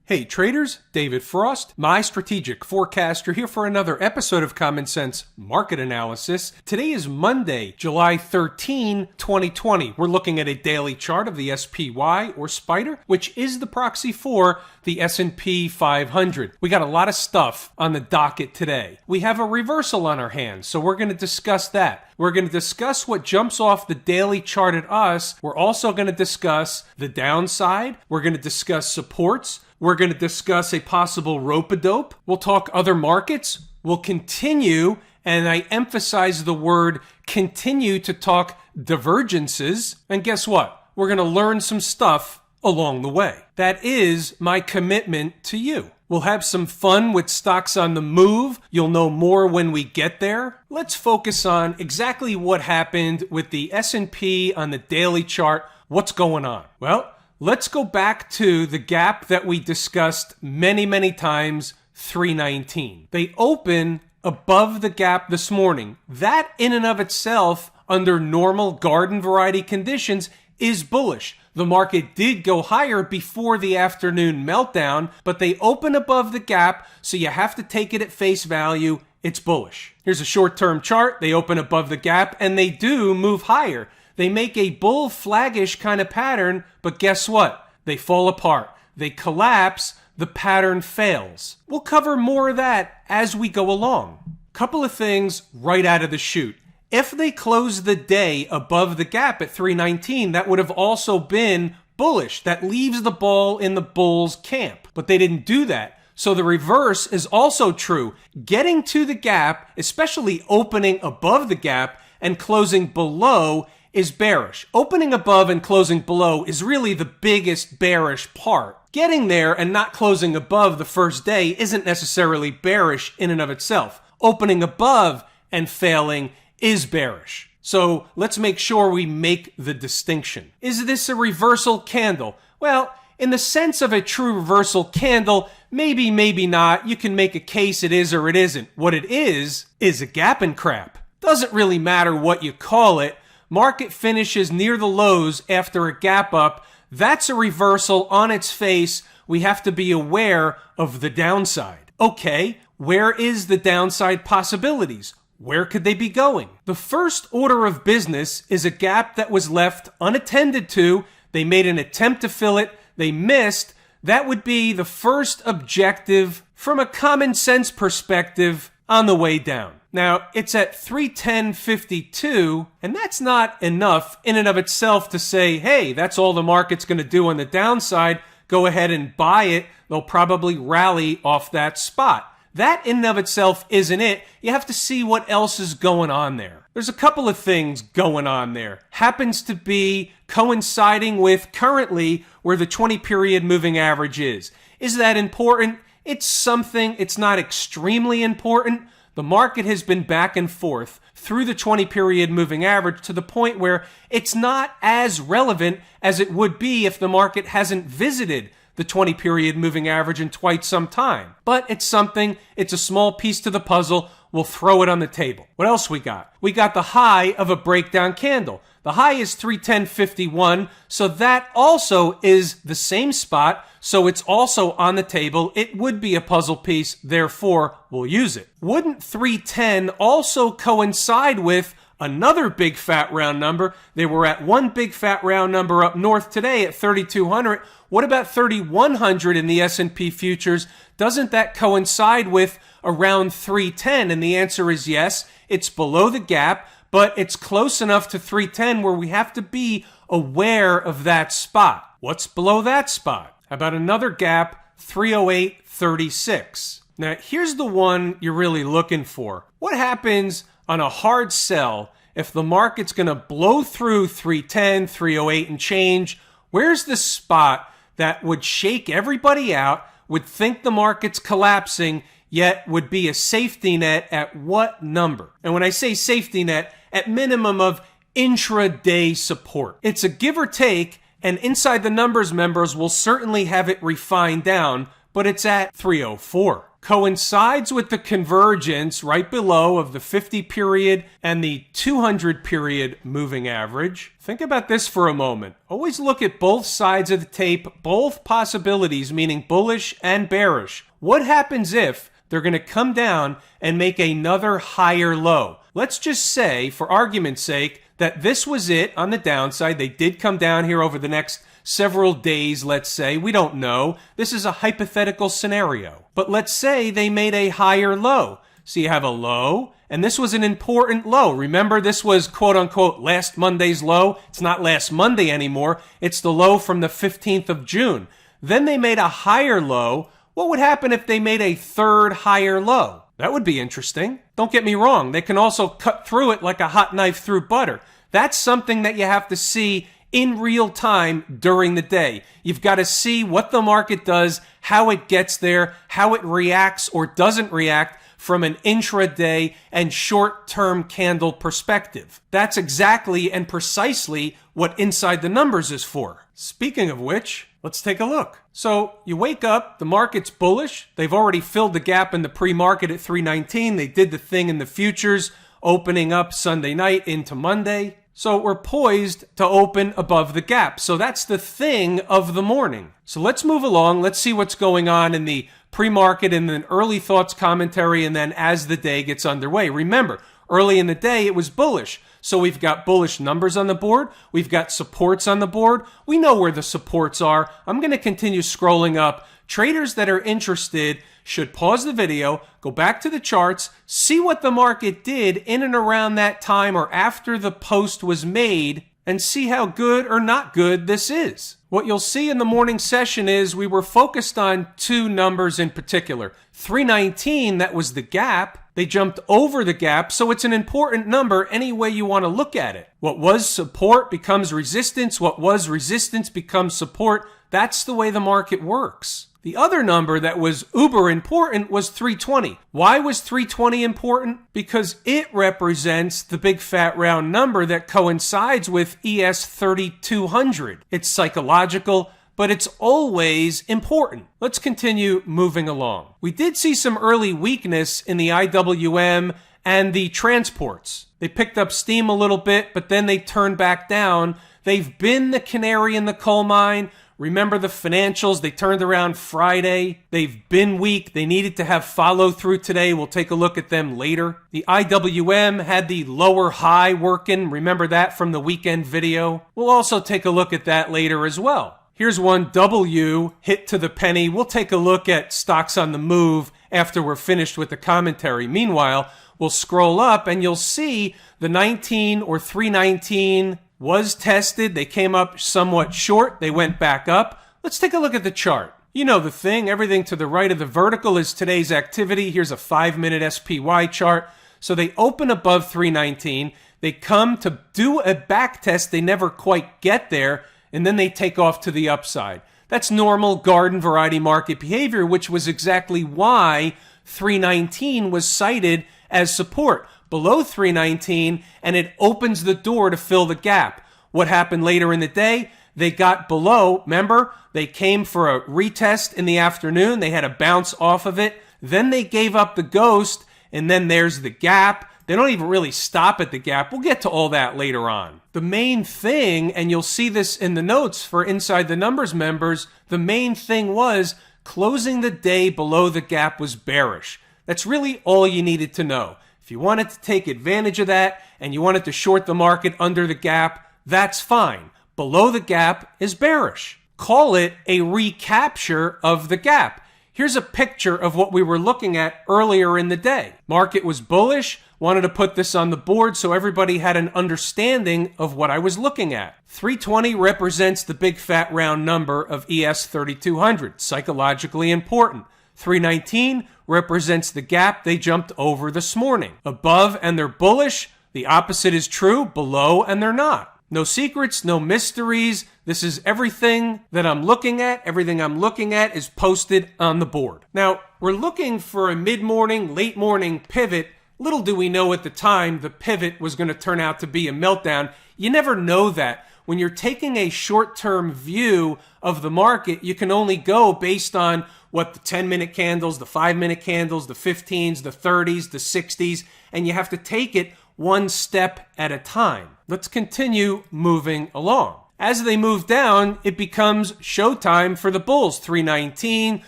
Hey traders, David Frost, my strategic forecaster here for another episode of Common Sense Market Analysis. Today is Monday, July 13, 2020. We're looking at a daily chart of the SPY or Spider, which is the proxy for the S&P 500. We got a lot of stuff on the docket today. We have a reversal on our hands, so we're going to discuss that. We're going to discuss what jumps off the daily chart at us. We're also going to discuss the downside. We're going to discuss supports. We're going to discuss a possible rope-a-dope. We'll talk other markets. We'll continue, and I emphasize the word continue, to talk divergences. And guess what? We're going to learn some stuff along the way. That is my commitment to you. We'll have some fun with stocks on the move. You'll know more when we get there. Let's focus on exactly what happened with the S&P on the daily chart. What's going on? Well, let's go back to the gap that we discussed many times, 319. They open above the gap this morning. That in and of itself, under normal garden variety conditions, is bullish. The market did go higher before the afternoon meltdown, but they open above the gap, so you have to take it at face value. It's bullish. Here's a short-term chart. They open above the gap, and they do move higher. They make a bull flaggish kind of pattern, but guess what? They fall apart. They collapse. The pattern fails. We'll cover more of that as we go along. Couple of things right out of the chute. If they close the day above the gap at 319, that would have also been bullish. That leaves the ball in the bull's camp. But they didn't do that. So the reverse is also true. Getting to the gap, especially opening above the gap and closing below, is bearish. Opening above and closing below is really the biggest bearish part. Getting there and not closing above the first day isn't necessarily bearish in and of itself. Opening above and failing is bearish. So let's make sure we make the distinction. Is this a reversal candle? Well, in the sense of a true reversal candle, maybe not. You can make a case it is or it isn't. What it is a gap and crap. Doesn't really matter what you call it. Market finishes near the lows after a gap up. That's a reversal on its face. We have to be aware of the downside. Okay, where is the downside possibilities? Where could they be going? The first order of business is a gap that was left unattended to. They made an attempt to fill it. They missed. That would be the first objective from a common sense perspective on the way down. Now, it's at 310.52, and that's not enough in and of itself to say, hey, that's all the market's going to do on the downside. Go ahead and buy it. They'll probably rally off that spot. That in and of itself isn't it. You have to see what else is going on there. There's a couple of things going on there. Happens to be coinciding with currently where the 20-period moving average is. Is that important? It's something. It's not extremely important. The market has been back and forth through the 20-period moving average to the point where it's not as relevant as it would be if the market hasn't visited the 20-period moving average in quite some time. But it's something. It's a small piece to the puzzle. We'll throw it on the table. What else we got? We got the high of a breakdown candle. The high is 310.51, so that also is the same spot, so it's also on the table. It would be a puzzle piece, therefore we'll use it. Wouldn't 310 also coincide with another big fat round number? They were at one big fat round number up north today at 3,200. What about 3,100 in the S&P futures? Doesn't that coincide with around 310? And the answer is yes. It's below the gap, but it's close enough to 310 where we have to be aware of that spot. What's below that spot? How about another gap, 308.36? Now, here's the one you're really looking for. What happens on a hard sell if the market's going to blow through 310, 308 and change? Where's the spot that would shake everybody out, would think the market's collapsing, yet would be a safety net at what number? And when I say safety net, at minimum of intraday support. It's a give or take, and Inside the Numbers members will certainly have it refined down, but it's at 304. coincides with the convergence right below of the 50 period and the 200 period moving average. Think about this for a moment. Always look at both sides of the tape, both possibilities, meaning bullish and bearish. What happens if they're going to come down and make another higher low? Let's just say, for argument's sake, that this was it on the downside. They did come down here over the next several days, let's say. We don't know. This is a hypothetical scenario. But let's say they made a higher low. So you have a low, and this was an important low. Remember, this was quote-unquote last Monday's low. It's not last Monday anymore. It's the low from the 15th of June. Then they made a higher low. What would happen if they made a third higher low? That would be interesting. Don't get me wrong. They can also cut through it like a hot knife through butter. That's something that you have to see in real time during the day. You've got to see what the market does, how it gets there, how it reacts or doesn't react from an intraday and short-term candle perspective. That's exactly and precisely what Inside the Numbers is for. Speaking of which, let's take a look. So you wake up, the market's bullish. They've already filled the gap in the pre-market at 319. They did the thing in the futures, opening up Sunday night into Monday. So we're poised to open above the gap. So that's the thing of the morning. So let's move along. Let's see what's going on in the pre-market and then early thoughts commentary and then as the day gets underway. Remember, early in the day, it was bullish. So we've got bullish numbers on the board. We've got supports on the board. We know where the supports are. I'm going to continue scrolling up. Traders that are interested should pause the video, go back to the charts, see what the market did in and around that time or after the post was made, and see how good or not good this is. What you'll see in the morning session is we were focused on two numbers in particular. 319, that was the gap. They jumped over the gap, so it's an important number any way you want to look at it. What was support becomes resistance. What was resistance becomes support. That's the way the market works. The other number that was uber important was 320. Why was 320 important? Because it represents the big fat round number that coincides with ES 3200. It's psychological, but it's always important. Let's continue moving along. We did see some early weakness in the IWM and the transports. They picked up steam a little bit, but then they turned back down. They've been the canary in the coal mine. Remember the financials, they turned around Friday. They've been weak. They needed to have follow through today. We'll take a look at them later. The IWM had the lower high working. Remember that from the weekend video? We'll also take a look at that later as well. Here's one W hit to the penny. We'll take a look at stocks on the move after we're finished with the commentary. Meanwhile, we'll scroll up and you'll see the 19 or 319 was tested. They came up somewhat short. They went back up. Let's take a look at the chart. You know the thing. Everything to the right of the vertical is today's activity. Here's a 5-minute SPY chart. So they open above 319. They come to do a back test. They never quite get there. And then they take off to the upside. That's normal garden variety market behavior, which was exactly why 319 was cited as support. Below 319, and it opens the door to fill the gap. What happened later in the day? They got below. Remember, they came for a retest in the afternoon. They had a bounce off of it. Then they gave up the ghost, and then there's the gap. They don't even really stop at the gap. We'll get to all that later on. The main thing, and you'll see this in the notes for Inside the Numbers members, the main thing was closing the day below the gap was bearish. That's really all you needed to know. If you wanted to take advantage of that and you wanted to short the market under the gap, that's fine. Below the gap is bearish. Call it a recapture of the gap. Here's a picture of what we were looking at earlier in the day. Market was bullish, wanted to put this on the board so everybody had an understanding of what I was looking at. 320 represents the big fat round number of ES 3200, psychologically important. 319 represents the gap they jumped over this morning. Above and they're bullish. The opposite is true. Below and they're not. No secrets, no mysteries. This is everything that I'm looking at. Everything I'm looking at is posted on the board. Now, we're looking for a mid-morning, late-morning pivot. Little do we know at the time the pivot was going to turn out to be a meltdown. You never know that. when you're taking a short-term view of the market, you can only go based on what the 10-minute candles, the 5-minute candles, the 15s, the 30s, the 60s, and you have to take it one step at a time. Let's continue moving along. As they move down, it becomes showtime for the bulls. 319,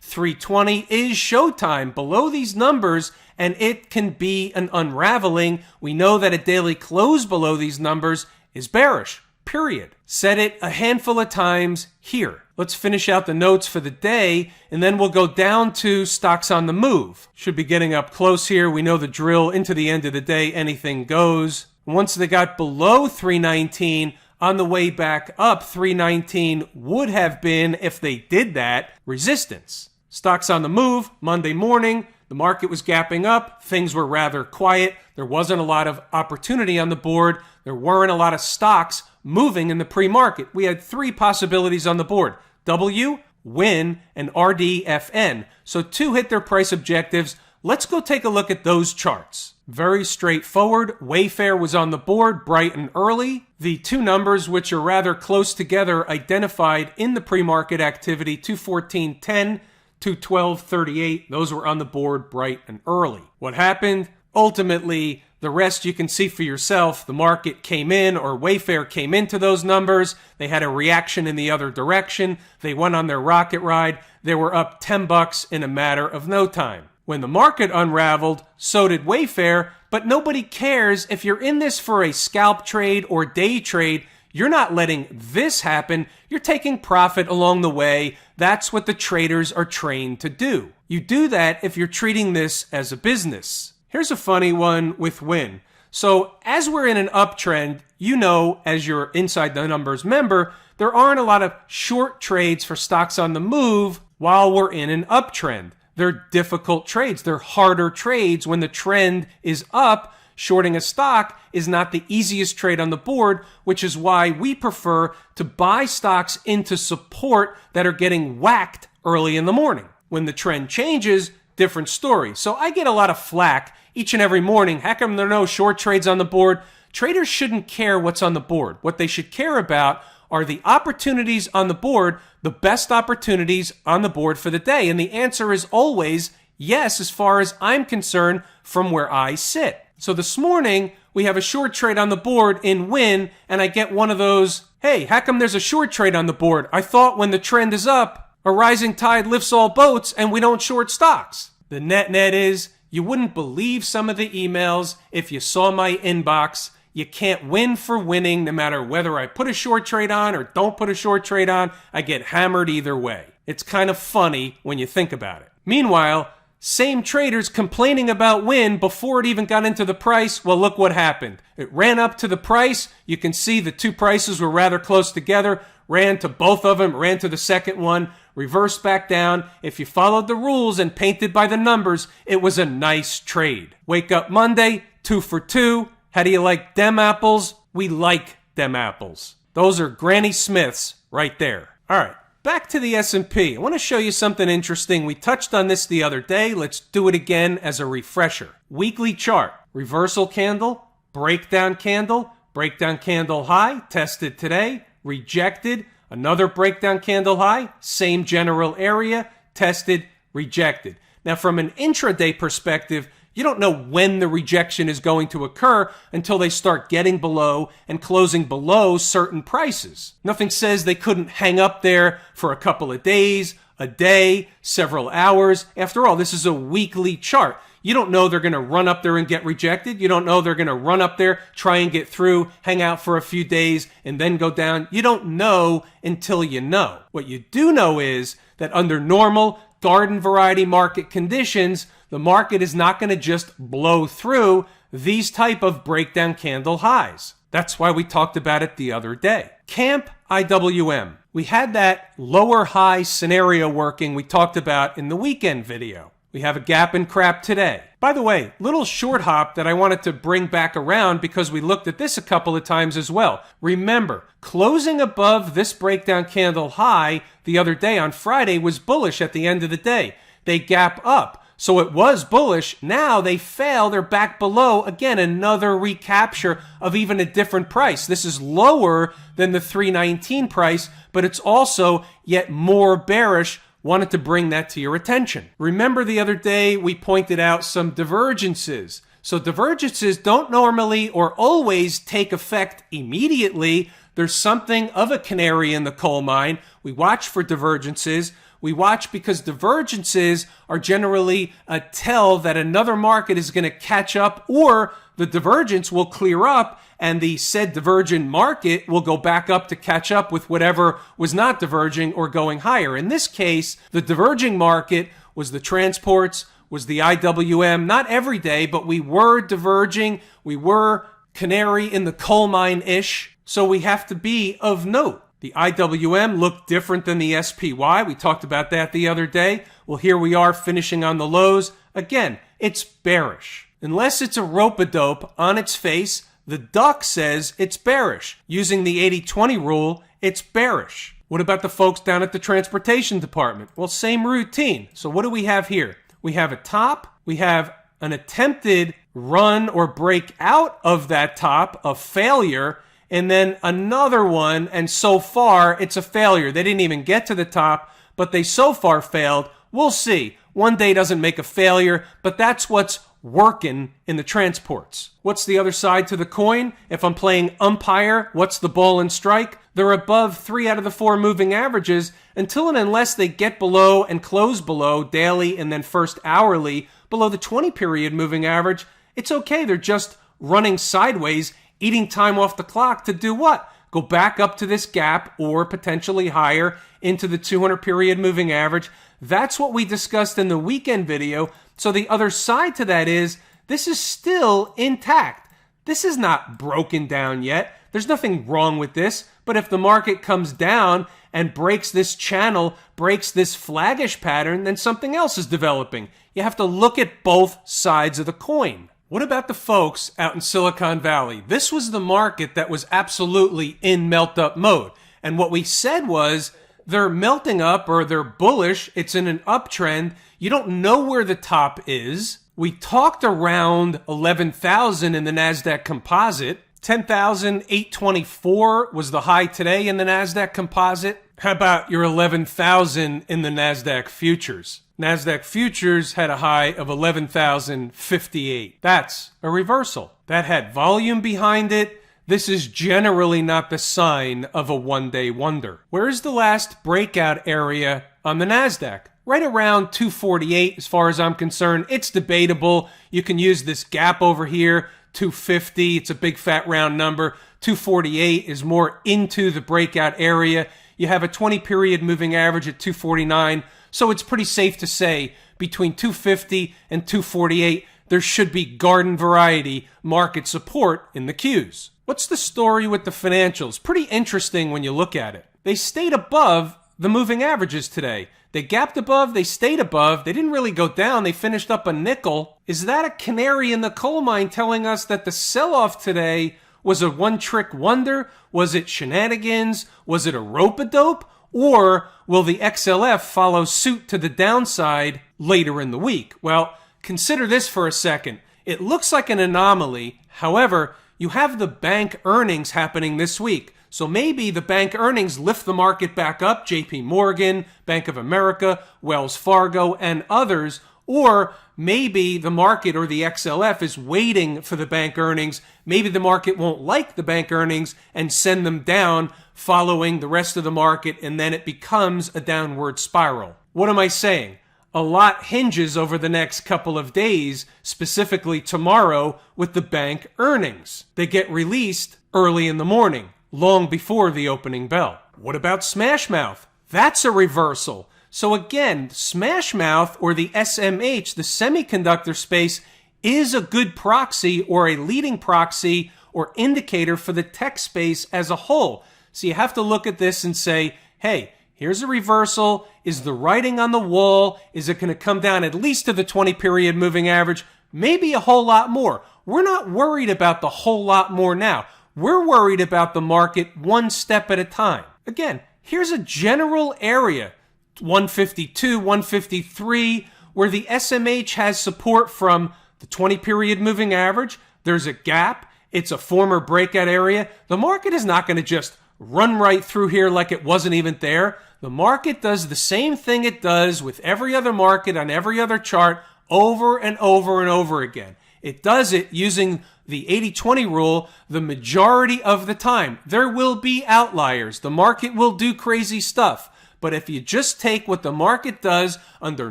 320 is showtime below these numbers, and it can be an unraveling. We know that a daily close below these numbers is bearish, period. Said it a handful of times here. Let's finish out the notes for the day, and then we'll go down to stocks on the move. Should be getting up close here. We know the drill into the end of the day, anything goes. Once they got below 319, on the way back up, 319 would have been, if they did that, resistance. Stocks on the move, Monday morning, the market was gapping up. Things were rather quiet. There wasn't a lot of opportunity on the board. There weren't a lot of stocks moving in the pre-market. We had three possibilities on the board: W, WIN, and RDFN. So two hit their price objectives. Let's go take a look at those charts. Very straightforward. Wayfair was on the board bright and early. The two numbers, which are rather close together, identified in the pre-market activity, 214.10, 212.38. Those were on the board bright and early. What happened? Ultimately, the rest you can see for yourself. The market came in, or Wayfair came into those numbers. They had a reaction in the other direction. They went on their rocket ride. They were up $10 in a matter of no time. When the market unraveled, so did Wayfair, but nobody cares if you're in this for a scalp trade or day trade. You're not letting this happen. You're taking profit along the way. That's what the traders are trained to do. You do that if you're treating this as a business. Here's a funny one with WIN. So as we're in an uptrend, you know, as your Inside the Numbers member, there aren't a lot of short trades for stocks on the move while we're in an uptrend. They're difficult trades. They're harder trades when the trend is up. Shorting a stock is not the easiest trade on the board, which is why we prefer to buy stocks into support that are getting whacked early in the morning. When the trend changes, different story. So I get a lot of flack each and every morning. How come there are no short trades on the board? Traders shouldn't care what's on the board. What they should care about are the opportunities on the board, the best opportunities on the board for the day. And the answer is always yes, as far as I'm concerned, from where I sit. So this morning, we have a short trade on the board in WIN, and I get one of those, hey, how come there's a short trade on the board? I thought when the trend is up, a rising tide lifts all boats and we don't short stocks. The net is, you wouldn't believe some of the emails if you saw my inbox. You can't win for winning, no matter whether I put a short trade on or don't put a short trade on. I get hammered either way. It's kind of funny when you think about it. Meanwhile, same traders complaining about WIN before it even got into the price. Well, look what happened. It ran up to the price. You can see the two prices were rather close together. Ran to both of them, ran to the second one, reversed back down. If you followed the rules and painted by the numbers, it was a nice trade. Wake up Monday, 2 for 2. How do you like dem apples? We like dem apples. Those are Granny Smiths right there. All right, back to the S&P. I want to show you something interesting. We touched on this the other day. Let's do it again as a refresher. Weekly chart. Reversal candle, breakdown candle high, tested today, rejected. Another breakdown candle high, same general area, tested, rejected. Now, from an intraday perspective, you don't know when the rejection is going to occur until they start getting below and closing below certain prices. Nothing says they couldn't hang up there for a couple of days, a day, several hours. After all, this is a weekly chart. You don't know they're going to run up there and get rejected. You don't know they're going to run up there, try and get through, hang out for a few days, and then go down. You don't know until you know. What you do know is that under normal garden variety market conditions, the market is not going to just blow through these type of breakdown candle highs. That's why we talked about it the other day. Camp IWM. We had that lower high scenario working we talked about in the weekend video. We have a gap and crap today. By the way, little short hop that I wanted to bring back around because we looked at this a couple of times as well. Remember, closing above this breakdown candle high the other day on Friday was bullish at the end of the day. They gap up. So it was bullish. Now they fail. They're back below. Again, another recapture of even a different price. This is lower than the 319 price, but it's also yet more bearish. Wanted to bring that to your attention. Remember the other day we pointed out some divergences. So divergences don't normally or always take effect immediately. There's something of a canary in the coal mine. We watch for divergences. We watch because divergences are generally a tell that another market is going to catch up, or the divergence will clear up and the said divergent market will go back up to catch up with whatever was not diverging or going higher. In this case, the diverging market was the transports, was the IWM. Not every day, but we were diverging. We were canary in the coal mine-ish. So we have to be of note. The IWM looked different than the SPY. We talked about that the other day. Well, here we are finishing on the lows. Again, it's bearish. Unless it's a rope-a-dope on its face, the duck says it's bearish. Using the 80-20 rule, it's bearish. What about the folks down at the transportation department? Well, same routine. So what do we have here? We have a top. We have an attempted run or break out of that top, a failure, and then another one, and so far it's a failure. They didn't even get to the top, but they so far failed. We'll see. One day doesn't make a failure, but that's what's working in the transports. What's the other side to the coin? If I'm playing umpire, what's the ball and strike? They're above 3 out of the 4 moving averages until and unless they get below and close below daily and then first hourly below the 20-period moving average. It's okay. They're just running sideways, eating time off the clock to do what? Go back up to this gap or potentially higher into the 200-period moving average. That's what we discussed in the weekend video. So the other side to that is this is still intact. This is not broken down yet. There's nothing wrong with this. But if the market comes down and breaks this channel, breaks this flaggish pattern, then something else is developing. You have to look at both sides of the coin. What about the folks out in Silicon Valley? This was the market that was absolutely in melt-up mode. And what we said was they're melting up or they're bullish. It's in an uptrend. You don't know where the top is. We talked around 11,000 in the Nasdaq Composite. 10,824 was the high today in the Nasdaq Composite. How about your 11,000 in the Nasdaq Futures? Nasdaq Futures had a high of 11,058. That's a reversal. That had volume behind it. This is generally not the sign of a one-day wonder. Where's the last breakout area on the Nasdaq? Right around 248 as far as I'm concerned. It's debatable. You can use this gap over here, 250. It's a big fat round number. 248 is more into the breakout area. You have a 20-period moving average at 249. So it's pretty safe to say between 250 and 248, there should be garden variety market support in the Qs. What's the story with the financials? Pretty interesting when you look at it. They stayed above the moving averages today. They gapped above, they stayed above, they didn't really go down, they finished up a nickel. Is that a canary in the coal mine telling us that the sell-off today was a one-trick wonder? Was it shenanigans? Was it a rope-a-dope? Or will the XLF follow suit to the downside later in the week? Well, consider this for a second. It looks like an anomaly. However, you have the bank earnings happening this week. So maybe the bank earnings lift the market back up, JP Morgan, Bank of America, Wells Fargo, and others. Or maybe the market or the XLF is waiting for the bank earnings. Maybe the market won't like the bank earnings and send them down following the rest of the market, and then it becomes a downward spiral. What am I saying? A lot hinges over the next couple of days, specifically tomorrow with the bank earnings. They get released early in the morning, long before the opening bell. What about Smashmouth? That's a reversal. So again, Smashmouth or the SMH, the semiconductor space, is a good proxy or a leading proxy or indicator for the tech space as a whole. So you have to look at this and say, hey, here's a reversal. Is the writing on the wall? Is it going to come down at least to the 20-period moving average? Maybe a whole lot more. We're not worried about the whole lot more now. We're worried about the market one step at a time. Again, here's a general area. 152, 153, where the SMH has support from the 20-period moving average, there's a gap, it's a former breakout area, the market is not going to just run right through here like it wasn't even there. The market does the same thing it does with every other market on every other chart over and over and over again. It does it using the 80-20 rule the majority of the time. There will be outliers. The market will do crazy stuff. But if you just take what the market does under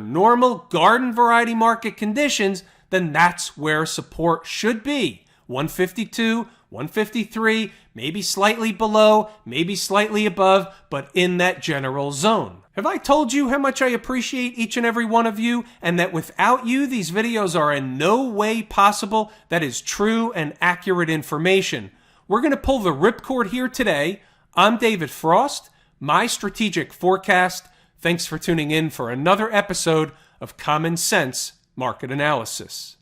normal garden variety market conditions, then that's where support should be. 152, 153, maybe slightly below, maybe slightly above, but in that general zone. Have I told you how much I appreciate each and every one of you, and that without you, these videos are in no way possible? That is true and accurate information. We're going to pull the ripcord here today. I'm David Frost, my strategic forecast. Thanks for tuning in for another episode of Common Sense Market Analysis.